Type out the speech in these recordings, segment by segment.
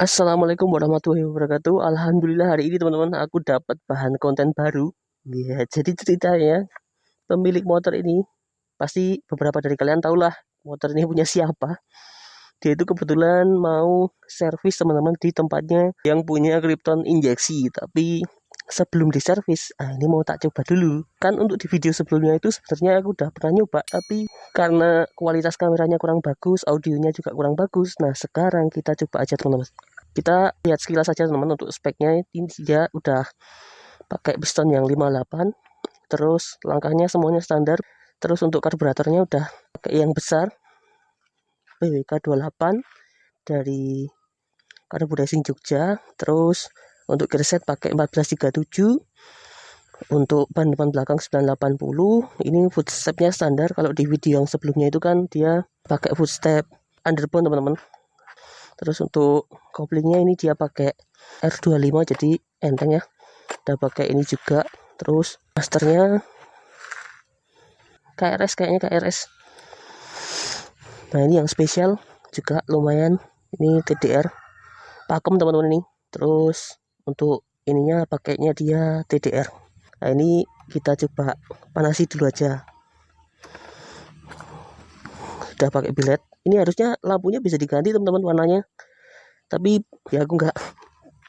Assalamualaikum warahmatullahi wabarakatuh. Alhamdulillah hari ini teman-teman aku dapat bahan konten baru. Ya, jadi ceritanya pemilik motor ini pasti beberapa dari kalian tahulah motor ini punya siapa. Dia itu kebetulan mau servis teman-teman di tempatnya yang punya Krypton injeksi. Tapi sebelum diservis, ini mau tak coba dulu. Kan untuk di video sebelumnya itu sebenarnya aku udah pernah nyoba, tapi karena kualitas kameranya kurang bagus, audionya juga kurang bagus. Nah sekarang kita coba aja teman-teman. Kita lihat sekilas saja teman-teman untuk speknya. Ini dia udah pakai piston yang 58, terus langkahnya semuanya standar. Terus untuk karburatornya udah pakai yang besar PWK 28 dari Karbur Racing Jogja. Terus untuk gearset pakai 1437. Untuk ban depan belakang 980. Ini footstepnya standar. Kalau di video yang sebelumnya itu kan dia pakai footstep underbone teman-teman. Terus untuk koplingnya ini dia pakai R25 jadi enteng ya. Udah pakai ini juga. Terus masternya KRS, kayaknya KRS. Nah ini yang spesial juga lumayan. Ini TDR pakem teman-teman ini. Terus untuk ininya pakainya dia TDR. Nah ini kita coba panasi dulu aja. Sudah pakai bilet. Ini harusnya lampunya bisa diganti teman-teman warnanya. Tapi ya aku nggak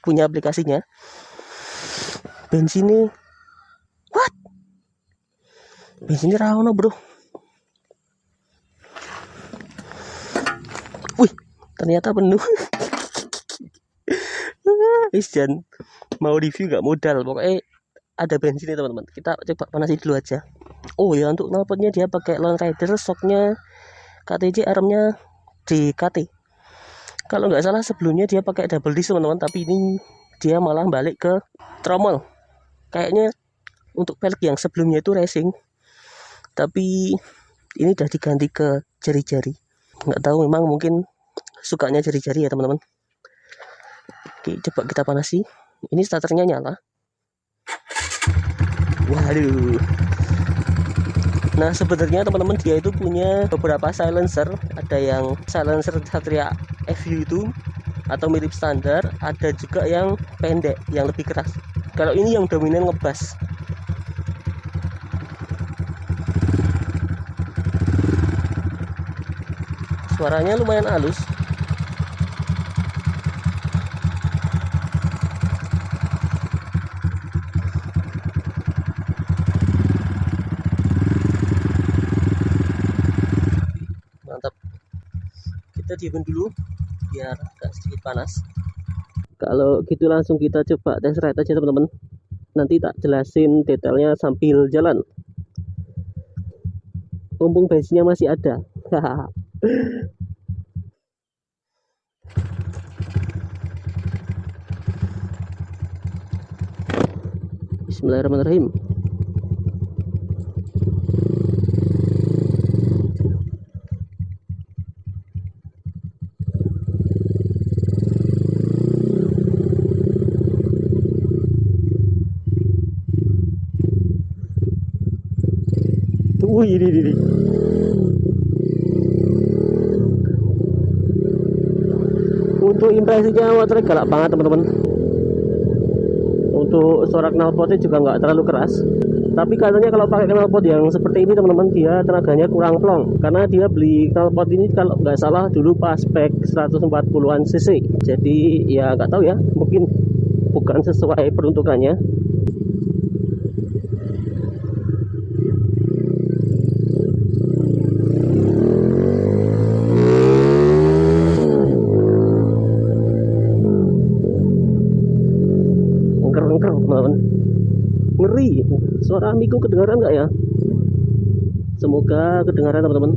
punya aplikasinya. Bensinnya what? Bensinnya rawan bro. Wih, ternyata penuh. Jangan mau review nggak modal. Pokoknya ada bensinnya teman-teman. Kita coba panasi dulu aja. Oh ya, untuk knalpotnya dia pakai Lone Rider, shocknya KTJ, armnya di KT. Kalau nggak salah sebelumnya dia pakai double disc teman-teman, tapi ini dia malah balik ke tromol. Kayaknya untuk pelek yang sebelumnya itu racing, tapi ini udah diganti ke jari-jari. Nggak tahu, memang mungkin sukanya jari-jari ya teman-teman. Oke, coba kita panasi. Ini starternya nyala. Waduh. Nah sebenarnya teman-teman dia itu punya beberapa silencer. Ada yang silencer Satria FU itu atau mirip standar. Ada juga yang pendek, yang lebih keras. Kalau ini yang dominan ngebass. Suaranya lumayan halus. Mantap. Kita diemin dulu biar agak sedikit panas. Kalau gitu langsung kita coba test ride aja teman-teman. Nanti tak jelasin detailnya sambil jalan. Mumpung bensinnya masih ada. Bismillahirrahmanirrahim. Ini. Untuk impresinya motornya galak banget teman-teman. Untuk suara knalpotnya juga nggak terlalu keras. Tapi katanya kalau pakai knalpot yang seperti ini teman-teman, dia tenaganya kurang plong. Karena dia beli knalpot ini kalau nggak salah dulu pas spek 140-an cc. Jadi ya nggak tahu ya, mungkin bukan sesuai peruntukannya. Teman-teman, ngeri. Suara Amigo kedengaran nggak ya? Semoga kedengaran teman-teman.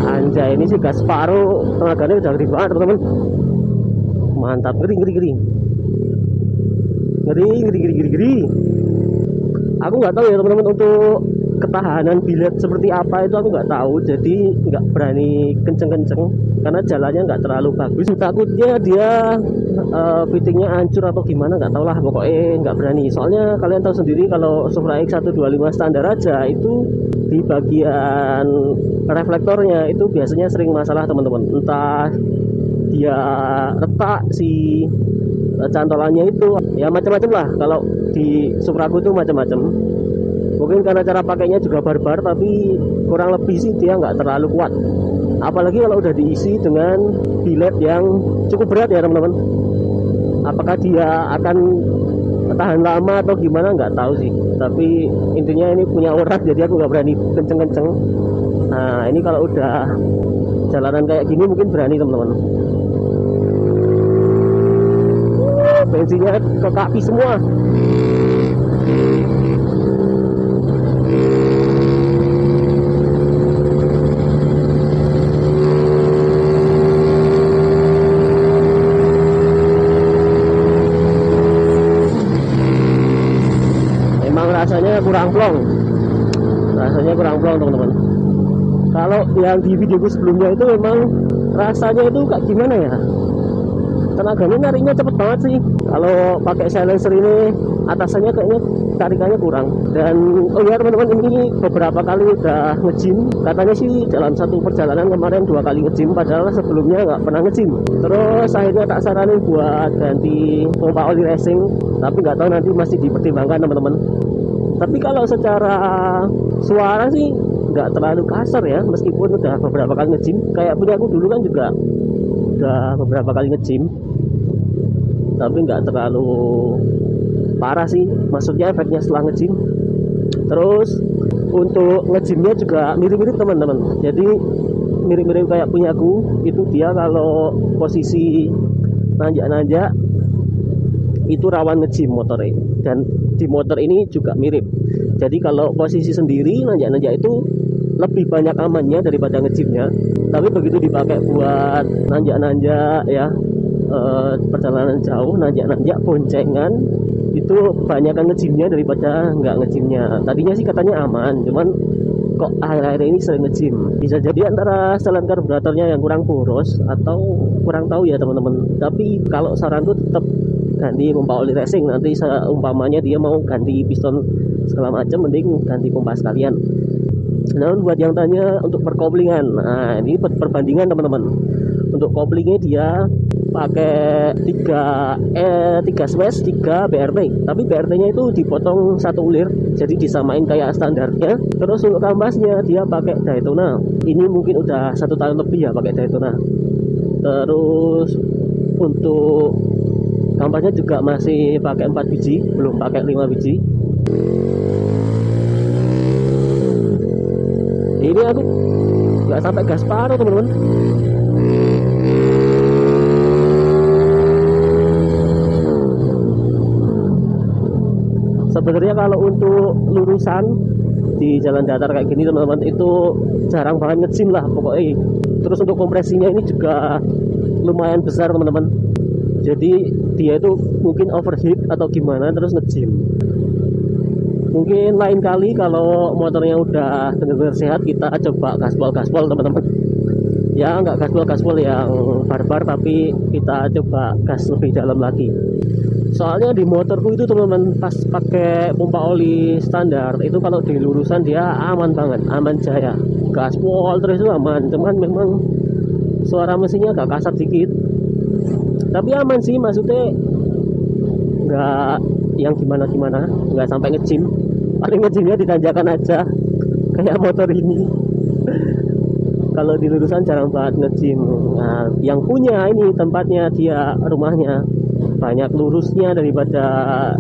Anjay, ini sih gas separuh, tenaganya udah gede banget teman-teman. Mantap, ngeri. Aku nggak tahu ya teman-teman, untuk ketahanan bilet seperti apa itu aku nggak tahu, jadi nggak berani kenceng-kenceng. karena jalannya nggak terlalu bagus. Takutnya dia fittingnya hancur atau gimana, nggak tahu lah, pokoknya nggak berani. Soalnya kalian tahu sendiri kalau Supra X125 standar aja itu di bagian reflektornya itu biasanya sering masalah teman-teman, entah dia retak si cantolannya itu, ya macam-macam lah. Kalau di Supraku itu macam-macam, mungkin karena cara pakainya juga barbar, tapi kurang lebih sih dia nggak terlalu kuat. Apalagi kalau udah diisi dengan biled yang cukup berat ya teman-teman. Apakah dia akan tahan lama atau gimana nggak tahu sih, tapi intinya ini punya urat, jadi aku nggak berani kenceng-kenceng. Nah ini kalau udah jalanan kayak gini mungkin berani teman-teman. Bensinnya ke kaki semua. Rasanya kurang plong teman-teman. Kalau yang di videoku sebelumnya itu memang rasanya itu kayak gimana ya, tenaganya nyarinya cepet banget sih. Kalau pakai silencer ini atasannya kayaknya tarikannya kurang. Dan oh ya teman-teman, ini beberapa kali udah nge-gym. Katanya sih dalam satu perjalanan kemarin 2 kali nge-gym, padahal sebelumnya nggak pernah nge-gym. Terus akhirnya tak saranin buat ganti pompa oli racing, tapi nggak tahu, nanti masih dipertimbangkan teman-teman. Tapi kalau secara suara sih nggak terlalu kasar ya, meskipun udah beberapa kali nge-gym. Kayak punya aku dulu kan juga udah beberapa kali nge-gym, tapi nggak terlalu parah sih, maksudnya efeknya setelah nge-gym. Terus untuk nge-gymnya juga mirip-mirip teman-teman, jadi mirip-mirip kayak punya aku. Itu dia kalau posisi nanjak-nanjak itu rawan nge-gym motornya, dan di motor ini juga mirip. Jadi kalau posisi sendiri nanjak-nanjak itu lebih banyak amannya daripada nge-gymnya. Tapi begitu dipakai buat nanjak-nanjak ya, perjalanan jauh, nanjak-nanjak boncengan, itu banyak nge-gymnya daripada nggak nge-gymnya. Tadinya sih katanya aman, cuman kok akhir-akhir ini sering nge-gym. Bisa jadi antara setelan karburatornya yang kurang boros atau kurang tahu ya teman-teman. Tapi kalau saranku tetap ganti pompa oli racing. Nanti seumpamanya dia mau ganti piston segala macam, mending ganti pompa sekalian. Namun buat yang tanya untuk perkoplingan, nah ini perbandingan teman-teman. Untuk koplingnya dia pakai 3 smash 3 BRT, tapi BRT-nya itu dipotong 1 ulir, jadi disamain kayak standarnya. Terus untuk kampasnya dia pakai Daytona. Ini mungkin udah 1 tahun lebih ya pakai Daytona. Terus untuk kampasnya juga masih pakai 4 biji, belum pakai 5 biji. Ini aku nggak sampai gas paruh teman-teman. Sebenarnya kalau untuk lurusan di jalan datar kayak gini teman-teman, itu jarang banget nge-gym lah pokoknya. Terus untuk kompresinya ini juga lumayan besar teman-teman, jadi dia itu mungkin overheat atau gimana terus nge-gym. Mungkin lain kali kalau motornya udah benar-benar sehat, kita coba gaspol teman-teman. Ya nggak gaspol yang barbar, tapi kita coba gas lebih dalam lagi. Soalnya di motorku itu teman-teman, pas pakai pompa oli standar itu kalau di lurusan dia aman banget, aman jaya, gaspol terus itu aman. Cuman memang suara mesinnya agak kasar dikit, tapi aman sih, maksudnya nggak yang gimana-gimana, nggak sampai nge-gym. Paling nge-gymnya ditanjakan aja kayak motor ini. Kalau di lurusan jarang banget nge-gym. Nah, yang punya ini tempatnya dia rumahnya banyak lurusnya daripada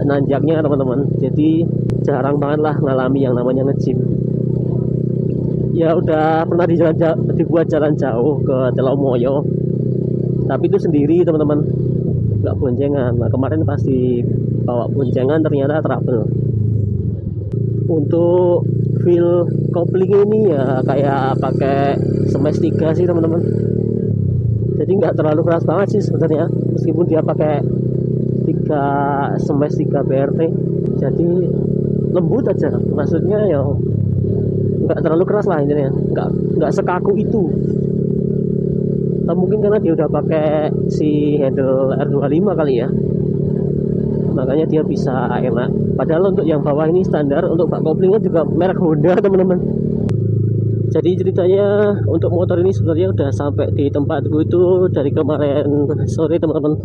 nanjaknya teman-teman, jadi jarang banget lah ngalami yang namanya nge-gym. Ya udah pernah dibuat jalan jauh ke Telomoyo, tapi itu sendiri teman-teman, nggak boncengan. Nah kemarin pasti bawa boncengan, ternyata trouble. Untuk feel kopling ini ya kayak pakai smash 3 sih teman-teman, jadi nggak terlalu keras banget sih sebenarnya, meskipun dia pakai 3 smash 3 BRT, jadi lembut aja, maksudnya ya nggak terlalu keras lah intinya, nggak sekaku itu. Atau mungkin karena dia udah pakai si handle R25 kali ya, makanya dia bisa enak. Padahal untuk yang bawah ini standar, untuk bak koplingnya juga merek Honda teman-teman. Jadi ceritanya untuk motor ini sebenarnya udah sampai di tempatku itu dari kemarin sore teman-teman,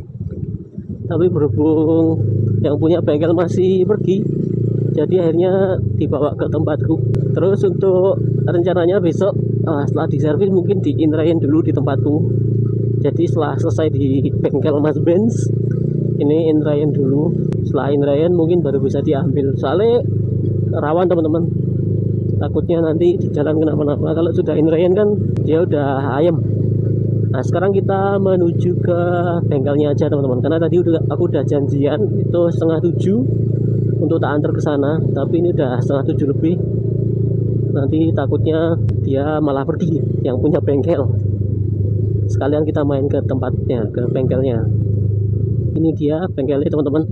tapi berhubung yang punya bengkel masih pergi, jadi akhirnya dibawa ke tempatku. Terus untuk rencananya besok setelah diservis mungkin di inrain dulu di tempatku. Jadi setelah selesai di bengkel Mas Benz, ini inrain dulu. Setelah inrain mungkin baru bisa diambil, soalnya rawan teman-teman, takutnya nanti di jalan kenapa-napa. Kalau sudah inrain kan dia udah ayam. Nah sekarang kita menuju ke bengkelnya aja teman-teman, karena tadi aku udah janjian itu 6:30 untuk tak antar ke sana, tapi ini udah 6:30 lebih. Nanti takutnya dia malah pergi yang punya bengkel. Sekalian kita main ke tempatnya, ke bengkelnya. Ini dia bengkelnya teman-teman.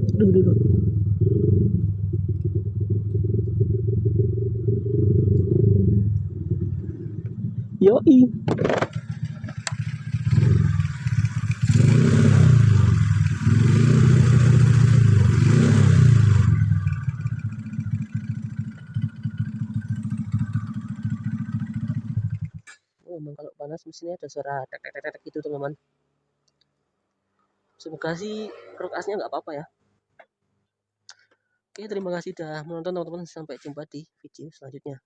Yoi. Memang kalau panas mesinnya ada suara tek tek tek gitu teman-teman. Semoga sih kruk asnya nggak apa-apa ya. Oke, terima kasih sudah menonton teman-teman. Sampai jumpa di video selanjutnya.